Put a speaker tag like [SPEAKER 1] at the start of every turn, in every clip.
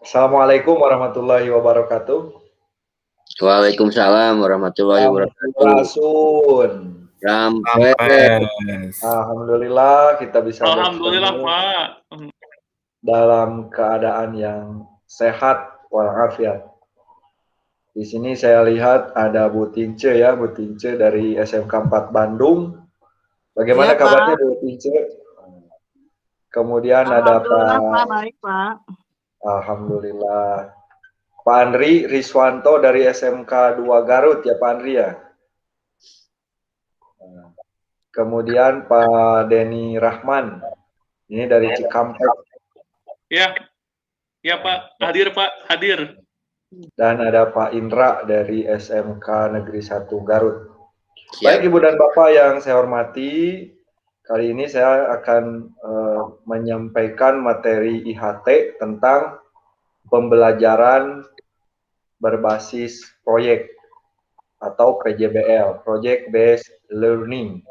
[SPEAKER 1] Assalamualaikum warahmatullahi wabarakatuh.
[SPEAKER 2] Waalaikumsalam warahmatullahi wabarakatuh.
[SPEAKER 1] Sampurasun.
[SPEAKER 2] Rampes.
[SPEAKER 1] Alhamdulillah kita bisa
[SPEAKER 3] Alhamdulillah,
[SPEAKER 1] bertemu
[SPEAKER 3] Pak.
[SPEAKER 1] dalam keadaan yang sehat walafiat. Di sini saya lihat ada Bu Tince ya, Bu Tince dari SMK 4 Bandung. Bagaimana
[SPEAKER 4] Iya,
[SPEAKER 1] kabarnya
[SPEAKER 4] Pak.
[SPEAKER 1] Bu Tince? Kemudian ada
[SPEAKER 4] Alhamdulillah, Pak.
[SPEAKER 1] Pak,
[SPEAKER 4] Baik, Pak.
[SPEAKER 1] Alhamdulillah. Pak Andri Riswanto dari SMK 2 Garut ya Pak Andri ya. Kemudian Pak Denny Rahman, ini dari Cikampek.
[SPEAKER 3] Ya, ya Pak. Hadir Pak, hadir.
[SPEAKER 1] Dan ada Pak Indra dari SMK Negeri 1 Garut.
[SPEAKER 2] Siap.
[SPEAKER 1] Baik Ibu dan Bapak yang saya hormati, kali ini saya akan menyampaikan materi IHT tentang pembelajaran berbasis proyek atau PJBL, Project Based Learning.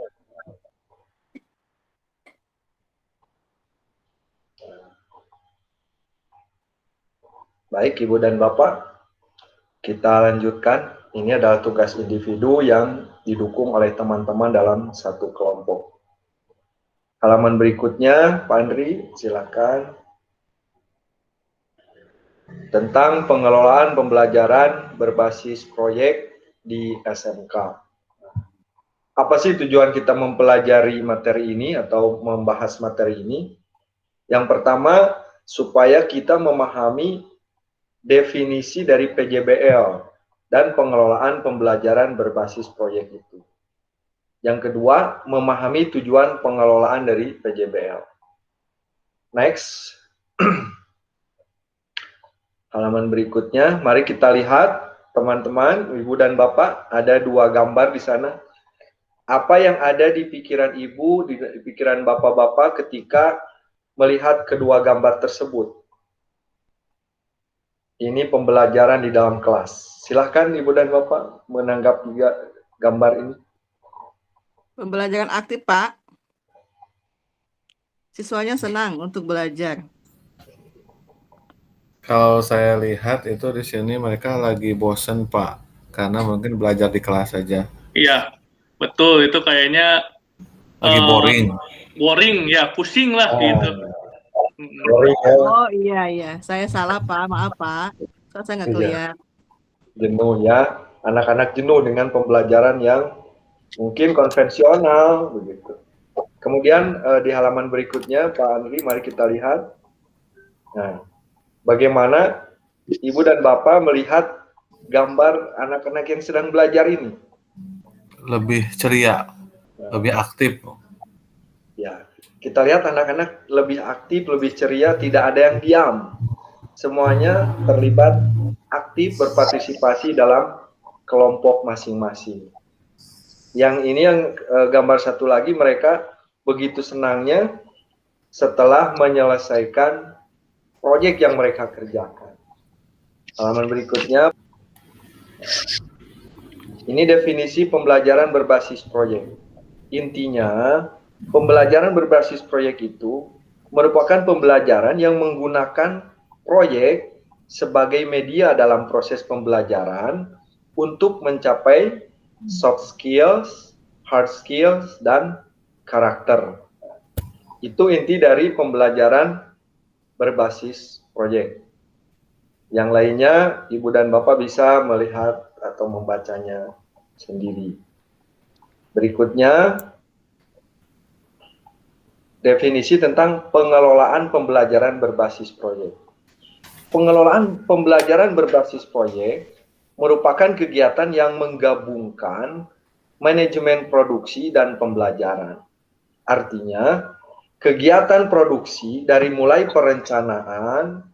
[SPEAKER 1] Baik Ibu dan Bapak, kita lanjutkan. Ini adalah tugas individu yang didukung oleh teman-teman dalam satu kelompok. Halaman berikutnya, Pak Andri, silakan. Tentang pengelolaan pembelajaran berbasis proyek di SMK. Apa sih tujuan kita mempelajari materi ini atau membahas materi ini? Yang pertama, supaya kita memahami definisi dari PJBL dan pengelolaan pembelajaran berbasis proyek itu. Yang kedua, memahami tujuan pengelolaan dari PJBL. Next. Halaman berikutnya, mari kita lihat teman-teman, Ibu dan Bapak, ada dua gambar di sana. Apa yang ada di pikiran Ibu, di pikiran Bapak-Bapak ketika melihat kedua gambar tersebut? Ini pembelajaran di dalam kelas. Silahkan Ibu dan Bapak menanggapi gambar ini.
[SPEAKER 4] Pembelajaran aktif, Pak. Siswanya senang untuk belajar.
[SPEAKER 5] Kalau saya lihat itu di sini mereka lagi bosen Pak, karena mungkin belajar di kelas saja.
[SPEAKER 3] Iya, betul. Itu kayaknya
[SPEAKER 5] Lagi boring.
[SPEAKER 3] boring, ya pusing lah gitu.
[SPEAKER 1] Boring ya.
[SPEAKER 4] Oh iya, saya salah, Pak. Maaf, Pak. Saya nggak kelihatan.
[SPEAKER 1] Jenuh ya, anak-anak jenuh dengan pembelajaran yang mungkin konvensional begitu. Kemudian di halaman berikutnya, Pak Andri, mari kita lihat. Nah, bagaimana Ibu dan Bapak melihat gambar anak-anak yang sedang belajar ini?
[SPEAKER 5] Lebih ceria, lebih aktif.
[SPEAKER 1] Ya, kita lihat anak-anak lebih aktif, lebih ceria, tidak ada yang diam. Semuanya terlibat aktif berpartisipasi dalam kelompok masing-masing. Yang ini yang gambar satu lagi, mereka begitu senangnya setelah menyelesaikan proyek yang mereka kerjakan. Halaman berikutnya, ini definisi pembelajaran berbasis proyek. Intinya, pembelajaran berbasis proyek itu merupakan pembelajaran yang menggunakan proyek sebagai media dalam proses pembelajaran untuk mencapai soft skills, hard skills, dan karakter. Itu inti dari pembelajaran berbasis proyek. Yang lainnya, Ibu dan Bapak bisa melihat atau membacanya sendiri. Berikutnya, definisi tentang pengelolaan pembelajaran berbasis proyek. Pengelolaan pembelajaran berbasis proyek merupakan kegiatan yang menggabungkan manajemen produksi dan pembelajaran. Artinya, kegiatan produksi dari mulai perencanaan,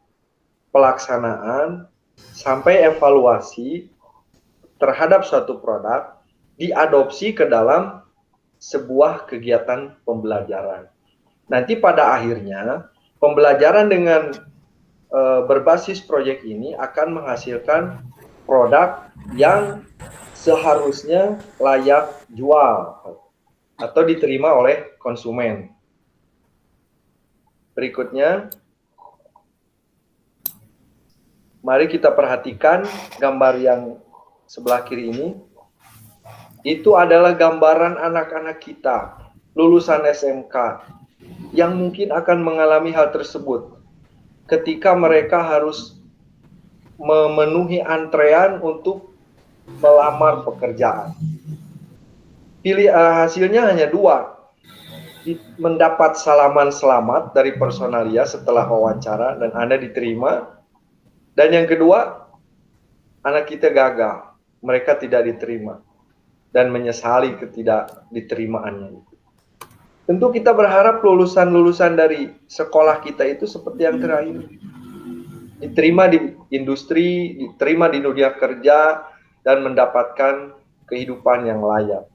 [SPEAKER 1] pelaksanaan, sampai evaluasi terhadap suatu produk diadopsi ke dalam sebuah kegiatan pembelajaran. Nanti pada akhirnya, pembelajaran dengan berbasis proyek ini akan menghasilkan produk yang seharusnya layak jual atau diterima oleh konsumen. Berikutnya, mari kita perhatikan gambar yang sebelah kiri ini. Itu adalah gambaran anak-anak kita, lulusan SMK, yang mungkin akan mengalami hal tersebut ketika mereka harus memenuhi antrean untuk melamar pekerjaan. Hasilnya hanya dua, mendapat salaman selamat dari personalia setelah wawancara dan Anda diterima, dan yang kedua, anak kita gagal, mereka tidak diterima dan menyesali ketidak diterimaannya. Tentu kita berharap lulusan-lulusan dari sekolah kita itu seperti yang terakhir, diterima di industri, diterima di dunia kerja, dan mendapatkan kehidupan yang layak.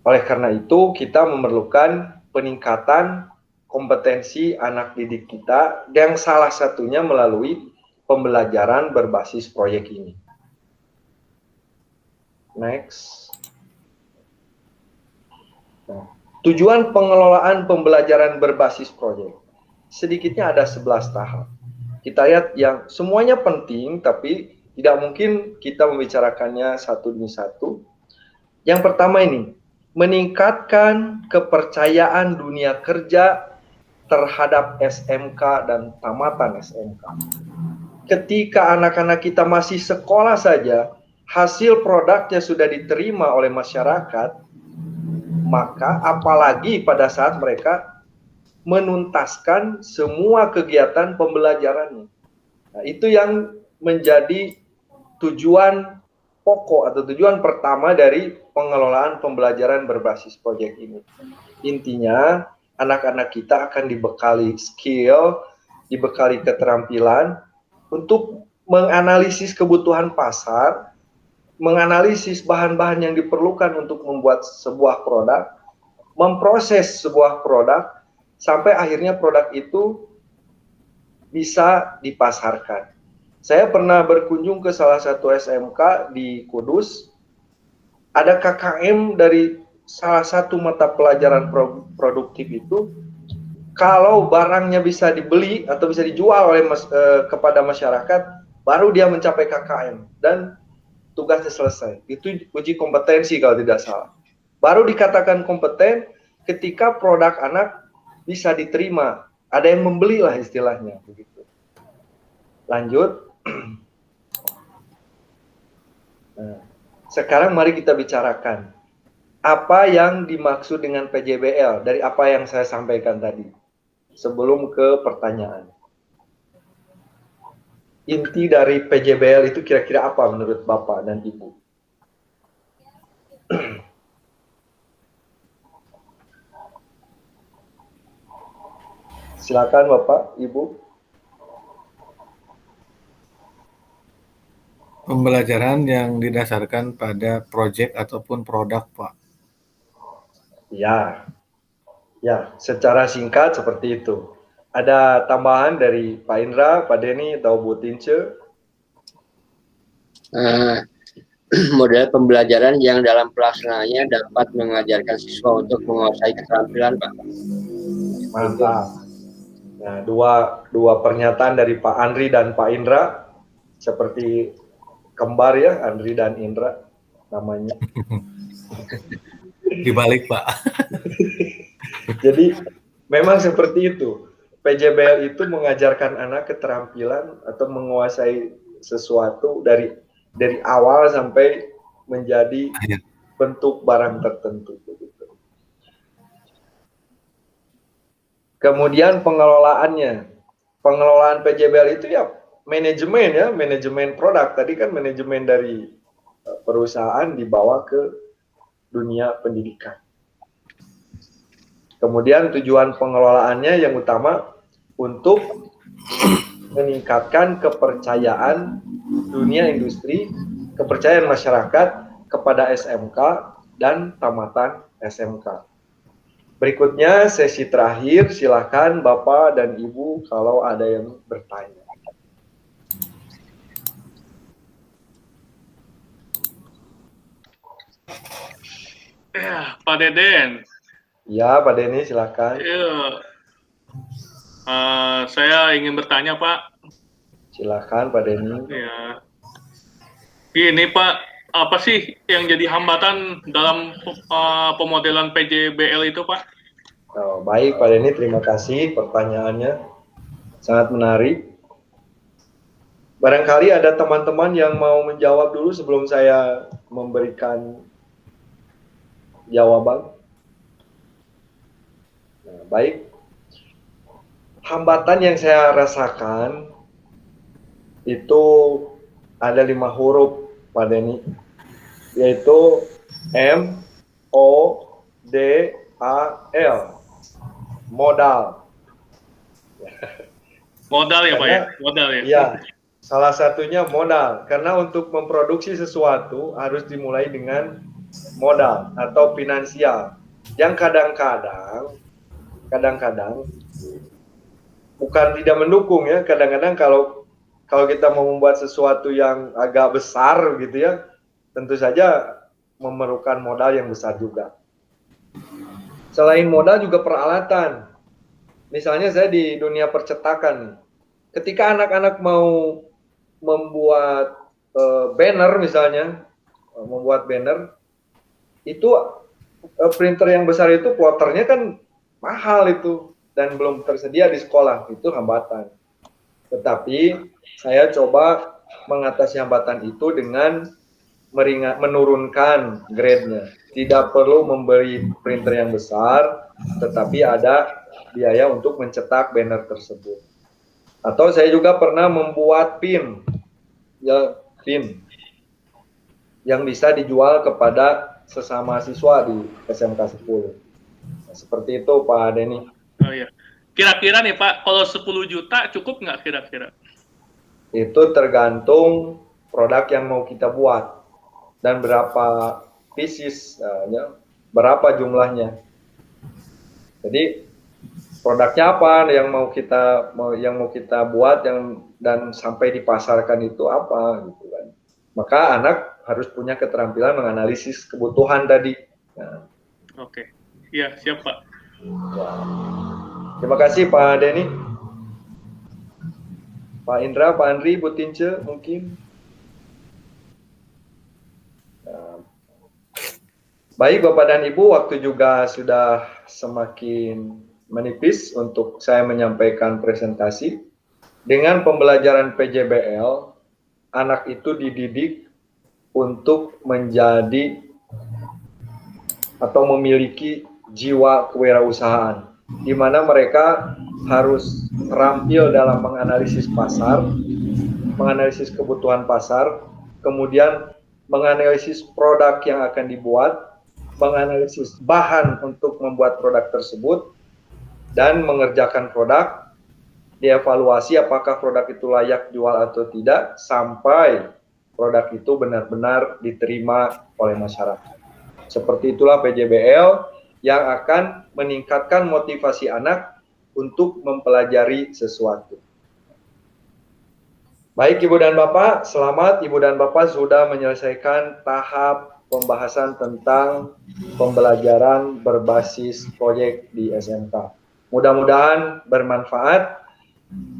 [SPEAKER 1] Oleh karena itu, kita memerlukan peningkatan kompetensi anak didik kita, yang salah satunya melalui pembelajaran berbasis proyek ini. Next. Nah, tujuan pengelolaan pembelajaran berbasis proyek. Sedikitnya ada 11 tahap. Kita lihat yang semuanya penting, tapi tidak mungkin kita membicarakannya satu demi satu. Yang pertama ini, meningkatkan kepercayaan dunia kerja terhadap SMK dan tamatan SMK. Ketika anak-anak kita masih sekolah saja, hasil produknya sudah diterima oleh masyarakat, maka apalagi pada saat mereka menuntaskan semua kegiatan pembelajarannya. Nah, itu yang menjadi tujuan pokok atau tujuan pertama dari pengelolaan pembelajaran berbasis proyek ini. Intinya, anak-anak kita akan dibekali skill, dibekali keterampilan untuk menganalisis kebutuhan pasar, menganalisis bahan-bahan yang diperlukan untuk membuat sebuah produk, memproses sebuah produk, sampai akhirnya produk itu bisa dipasarkan. Saya pernah berkunjung ke salah satu SMK di Kudus, ada KKM dari salah satu mata pelajaran produktif itu, kalau barangnya bisa dibeli atau bisa dijual oleh kepada masyarakat, baru dia mencapai KKM, dan tugasnya selesai. Itu uji kompetensi kalau tidak salah. Baru dikatakan kompeten ketika produk anak bisa diterima, ada yang membeli lah istilahnya begitu. Lanjut. Nah, sekarang mari kita bicarakan apa yang dimaksud dengan PJBL dari apa yang saya sampaikan tadi sebelum ke pertanyaan. Inti dari PJBL itu kira-kira apa menurut Bapak dan Ibu? Silakan Bapak, Ibu.
[SPEAKER 5] Pembelajaran yang didasarkan pada proyek ataupun produk, Pak.
[SPEAKER 1] Ya, secara singkat seperti itu. Ada tambahan dari Pak Indra, Pak Denny, atau Bu Tince?
[SPEAKER 2] Model pembelajaran yang dalam pelaksanaannya dapat mengajarkan siswa untuk menguasai keterampilan, Pak.
[SPEAKER 1] Mantap. Nah, dua pernyataan dari Pak Andri dan Pak Indra, seperti kembar ya, Andri dan Indra namanya.
[SPEAKER 5] Dibalik, Pak.
[SPEAKER 1] Jadi memang seperti itu. PJBL itu mengajarkan anak keterampilan atau menguasai sesuatu dari awal sampai menjadi bentuk barang tertentu. Kemudian pengelolaannya. Pengelolaan PJBL itu ya manajemen produk. Tadi kan manajemen dari perusahaan dibawa ke dunia pendidikan. Kemudian tujuan pengelolaannya yang utama untuk meningkatkan kepercayaan dunia industri, kepercayaan masyarakat kepada SMK dan tamatan SMK. Berikutnya sesi terakhir, silakan Bapak dan Ibu kalau ada yang bertanya.
[SPEAKER 3] Ya, Pak Deden.
[SPEAKER 1] Ya, Pak Denny, silakan.
[SPEAKER 3] Ya, saya ingin bertanya, Pak.
[SPEAKER 1] Silakan Pak Denny.
[SPEAKER 3] Ya. Ini Pak, apa sih yang jadi hambatan dalam pemodelan PJBL itu Pak?
[SPEAKER 1] Oh, baik Pak Denny, terima kasih pertanyaannya. Sangat menarik. Barangkali ada teman-teman yang mau menjawab dulu sebelum saya memberikan jawaban. Nah, baik. Hambatan yang saya rasakan itu ada 5 huruf Pak Denny, yaitu M, O, D, A, L. Modal.
[SPEAKER 3] Modal ya Pak ya? Modal ya?
[SPEAKER 1] Iya, salah satunya modal. Karena untuk memproduksi sesuatu harus dimulai dengan modal atau finansial. Yang kadang-kadang bukan tidak mendukung ya. Kadang-kadang kalau kita mau membuat sesuatu yang agak besar gitu ya, tentu saja memerlukan modal yang besar juga. Selain modal juga peralatan. Misalnya saya di dunia percetakan, ketika anak-anak mau membuat banner misalnya, membuat banner, itu printer yang besar itu ploternya kan mahal itu dan belum tersedia di sekolah, itu hambatan. Tetapi saya coba mengatasi hambatan itu dengan menurunkan grade-nya. Tidak perlu membeli printer yang besar, tetapi ada biaya untuk mencetak banner tersebut. Atau saya juga pernah membuat pin, ya, pin yang bisa dijual kepada sesama siswa di SMK 10. Nah, seperti itu Pak Denny.
[SPEAKER 3] Oh iya. Kira-kira nih Pak, kalau 10 juta cukup nggak kira-kira?
[SPEAKER 1] Itu tergantung produk yang mau kita buat dan berapa pieces, ya, berapa jumlahnya. Jadi produknya apa yang mau kita buat dan sampai dipasarkan itu apa gitu kan. Maka anak harus punya keterampilan menganalisis kebutuhan tadi. Nah.
[SPEAKER 3] Oke. Iya, siap Pak.
[SPEAKER 1] Ya. Terima kasih Pak Denny. Pak Indra, Pak Andri, Bu Tince mungkin. Nah. Baik Bapak dan Ibu, waktu juga sudah semakin menipis untuk saya menyampaikan presentasi. Dengan pembelajaran PJBL, anak itu dididik untuk menjadi atau memiliki jiwa kewirausahaan, di mana mereka harus terampil dalam menganalisis pasar, menganalisis kebutuhan pasar, kemudian menganalisis produk yang akan dibuat, menganalisis bahan untuk membuat produk tersebut, dan mengerjakan produk, dievaluasi apakah produk itu layak jual atau tidak, sampai produk itu benar-benar diterima oleh masyarakat. Seperti itulah PJBL yang akan meningkatkan motivasi anak untuk mempelajari sesuatu. Baik Ibu dan Bapak, selamat Ibu dan Bapak sudah menyelesaikan tahap pembahasan tentang pembelajaran berbasis proyek di SMK. Mudah-mudahan bermanfaat.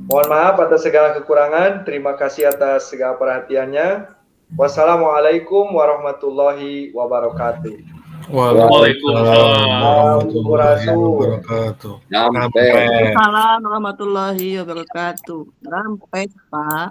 [SPEAKER 1] Mohon maaf atas segala kekurangan. Terima kasih atas segala perhatiannya. Wassalamualaikum warahmatullahi wabarakatuh.
[SPEAKER 3] Waalaikumsalam
[SPEAKER 5] warahmatullahi wabarakatuh.
[SPEAKER 2] Sampai.
[SPEAKER 4] Waalaikumsalam warahmatullahi wabarakatuh. Sampai Pak.